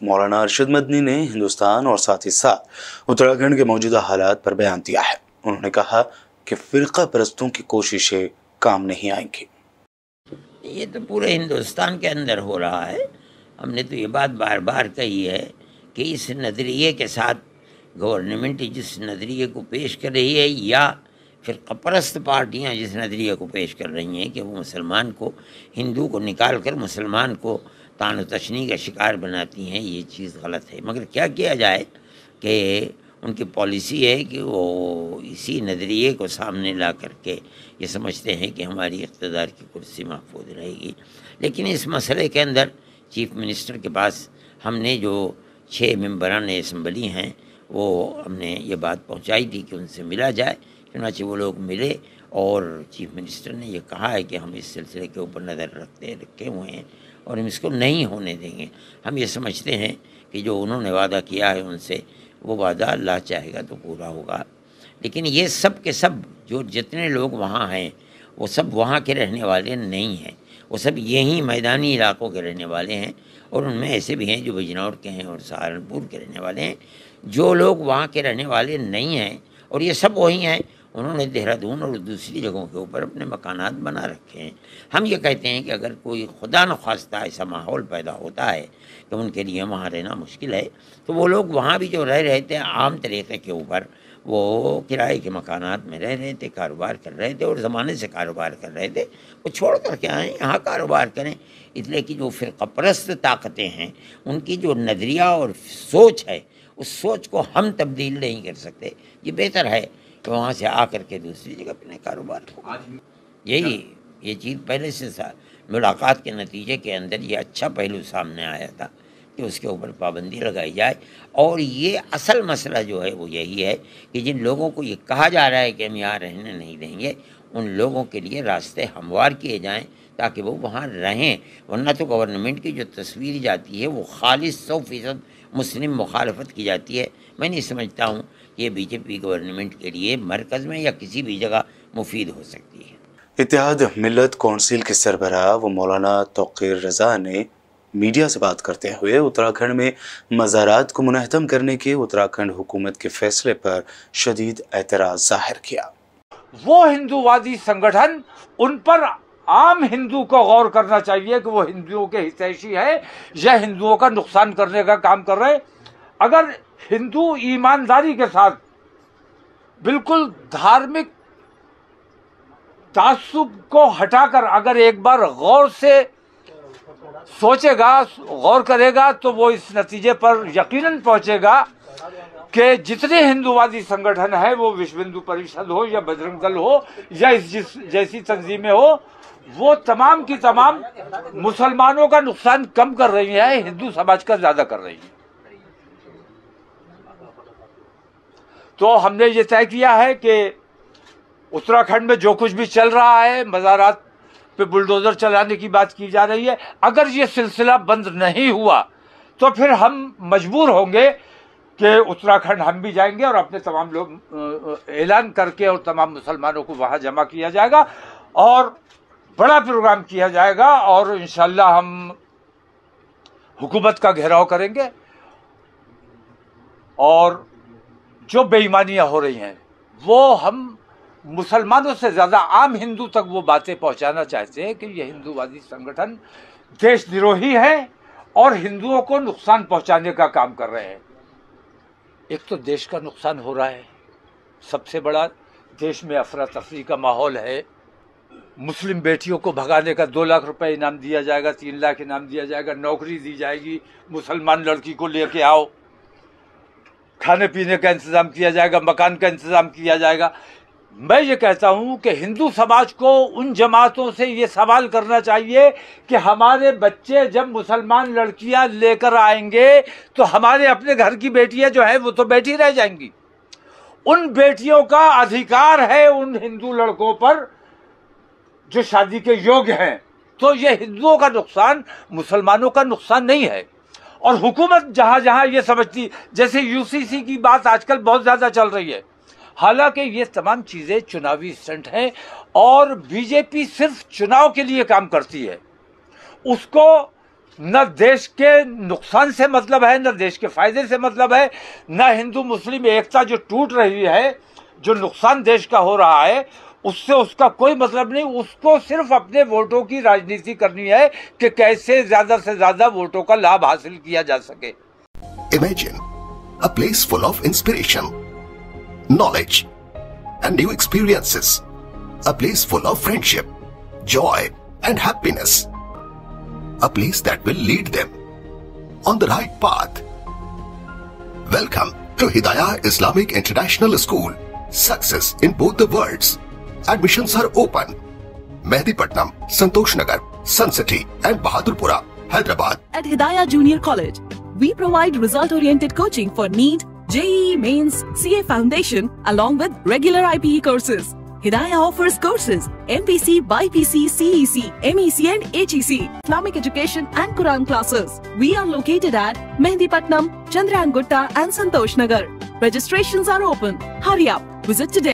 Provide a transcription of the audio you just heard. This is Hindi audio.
मौलाना अरशद मदनी ने हिंदुस्तान और साथ ही साथ उत्तराखंड के मौजूदा हालात पर बयान दिया है। उन्होंने कहा कि फिरका परस्तों की कोशिशें काम नहीं आएंगी। ये तो पूरे हिंदुस्तान के अंदर हो रहा है। हमने तो ये बात बार बार कही है कि इस नज़रिए के साथ गवर्नमेंट जिस नज़रिए को पेश कर रही है या फिर परस्त पार्टियां जिस नज़रिए को पेश कर रही हैं कि वो मुसलमान को, हिंदू को निकाल कर मुसलमान को तान तशनी का शिकार बनाती हैं, ये चीज़ गलत है। मगर क्या किया जाए कि उनकी पॉलिसी है कि वो इसी नज़रिए को सामने ला करके ये समझते हैं कि हमारी इक़्तिदार की कुर्सी महफूज रहेगी। लेकिन इस मसले के अंदर चीफ मिनिस्टर के पास हमने जो 6 मेंबरान असम्बली हैं वो हमने ये बात पहुंचाई थी कि उनसे मिला जाए। चुनांचे वो लोग मिले और चीफ मिनिस्टर ने ये कहा है कि हम इस सिलसिले के ऊपर नज़र रखे हुए हैं और हम इसको नहीं होने देंगे। हम ये समझते हैं कि जो उन्होंने वादा किया है उनसे वो वादा अल्लाह चाहेगा तो पूरा होगा। लेकिन ये सब के सब जो जितने लोग वहाँ हैं वो सब वहाँ के रहने वाले नहीं हैं, वो सब यहीं मैदानी इलाकों के रहने वाले हैं और उनमें ऐसे भी हैं जो बिजनौर के हैं और सहारनपुर के रहने वाले हैं। जो लोग वहाँ के रहने वाले नहीं हैं और ये सब वही हैं, उन्होंने देहरादून और दूसरी जगहों के ऊपर अपने मकानात बना रखे हैं। हम ये कहते हैं कि अगर कोई खुदा न ख्वास्ता ऐसा माहौल पैदा होता है तो उनके लिए वहाँ रहना मुश्किल है, तो वो लोग वहाँ भी जो रह रहे थे आम तरीक़े के ऊपर वो किराए के मकानात में रह रहे थे, कारोबार कर रहे थे और ज़माने से कारोबार कर रहे थे, वो छोड़ कर के आएँ यहाँ कारोबार करें। इसलिए कि जो फ़िरक़ापरस्त ताकतें हैं उनकी जो नज़रिया और सोच है उस सोच को हम तब्दील नहीं कर सकते। ये बेहतर है कि वहाँ से आकर के दूसरी जगह अपने कारोबार को, यही ये चीज़ पहले से मुलाकात के नतीजे के अंदर ये अच्छा पहलू सामने आया था कि उसके ऊपर पाबंदी लगाई जाए। और ये असल मसला जो है वो यही है कि जिन लोगों को ये कहा जा रहा है कि हम यहाँ रहने नहीं देंगे, उन लोगों के लिए रास्ते हमवार किए जाएं ताकि वो वहाँ रहें। वरना तो गवर्नमेंट की जो तस्वीर जाती है वो खालिस 100% मुस्लिम मुखालफत की जाती है। मैं नहीं समझता हूँ कि ये बीजेपी गवर्नमेंट के लिए मरकज़ में या किसी भी जगह मुफीद हो सकती है। इत्तेहाद मिल्लत कौंसिल के सरबराह व मौलाना तौक़ीर रज़ा ने मीडिया से बात करते हुए उत्तराखंड में मज़ारात को मुनहतम करने के उत्तराखंड हुकूमत के फैसले पर शदीद एतराज़ जाहिर किया। वो हिंदूवादी संगठन, उन पर आम हिंदू को गौर करना चाहिए कि वो हिंदुओं के हितैषी है या हिंदुओं का नुकसान करने का काम कर रहे। अगर हिंदू ईमानदारी के साथ बिल्कुल धार्मिक तासुब को हटाकर अगर एक बार गौर से सोचेगा, गौर करेगा, तो वो इस नतीजे पर यकीनन पहुंचेगा कि जितने हिंदूवादी संगठन है, वो विश्व हिंदू परिषद हो या बजरंग दल हो या इस जैसी तंजीमें हो, वो तमाम की तमाम मुसलमानों का नुकसान कम कर रही है, हिंदू समाज का ज्यादा कर रही है। तो हमने ये तय किया है कि उत्तराखंड में जो कुछ भी चल रहा है, मज़ारात पे बुलडोजर चलाने की बात की जा रही है, अगर ये सिलसिला बंद नहीं हुआ तो फिर हम मजबूर होंगे कि उत्तराखंड हम भी जाएंगे और अपने तमाम लोग ऐलान करके और तमाम मुसलमानों को वहां जमा किया जाएगा और बड़ा प्रोग्राम किया जाएगा और इंशाल्लाह हम हुकूमत का घेराव करेंगे और जो बेईमानियां हो रही हैं वो हम मुसलमानों से ज्यादा आम हिंदू तक वो बातें पहुंचाना चाहते हैं कि ये हिंदूवादी संगठन देशद्रोही है और हिंदुओं को नुकसान पहुंचाने का काम कर रहे हैं। एक तो देश का नुकसान हो रहा है, सबसे बड़ा देश में अफरा तफरी का माहौल है। मुस्लिम बेटियों को भगाने का 2 लाख रुपए इनाम दिया जाएगा, 3 लाख इनाम दिया जाएगा, नौकरी दी जाएगी, मुसलमान लड़की को लेके आओ, खाने पीने का इंतजाम किया जाएगा, मकान का इंतजाम किया जाएगा। मैं ये कहता हूं कि हिंदू समाज को उन जमातों से ये सवाल करना चाहिए कि हमारे बच्चे जब मुसलमान लड़कियां लेकर आएंगे तो हमारे अपने घर की बेटियां जो है वो तो बैठी रह जाएंगी। उन बेटियों का अधिकार है उन हिंदू लड़कों पर जो शादी के योग्य हैं। तो ये हिंदुओं का नुकसान मुसलमानों का नुकसान नहीं है। और हुकूमत जहां जहां ये समझती, जैसे यूसीसी की बात आजकल बहुत ज्यादा चल रही है, हालांकि ये तमाम चीजें चुनावी स्टंट हैं और बीजेपी सिर्फ चुनाव के लिए काम करती है। उसको न देश के नुकसान से मतलब है, न देश के फायदे से मतलब है, न हिंदू मुस्लिम एकता जो टूट रही है, जो नुकसान देश का हो रहा है, उससे उसका कोई मतलब नहीं। उसको सिर्फ अपने वोटों की राजनीति करनी है कि कैसे ज्यादा से ज्यादा वोटों का लाभ हासिल किया जा सके। Imagine a place full of inspiration, knowledge and new experiences. A place full of friendship, joy and happiness. A place that will lead them on the right path. Welcome to Hidayah Islamic International School. Success in both the worlds. Admissions are open. Mehdipatnam, Santosh Nagar, Sun City and Bahadurpura, Hyderabad. At Hidayah Junior College, we provide result-oriented coaching for NEET, JEE Mains, CA Foundation along with regular IPE courses. Hidayah offers courses MPC, BIPC, CEC, MEC and HEC, Islamic education and Quran classes. We are located at Mehdipatnam, Chandran Gutta and Santosh Nagar. Registrations are open. Hurry up. Visit today.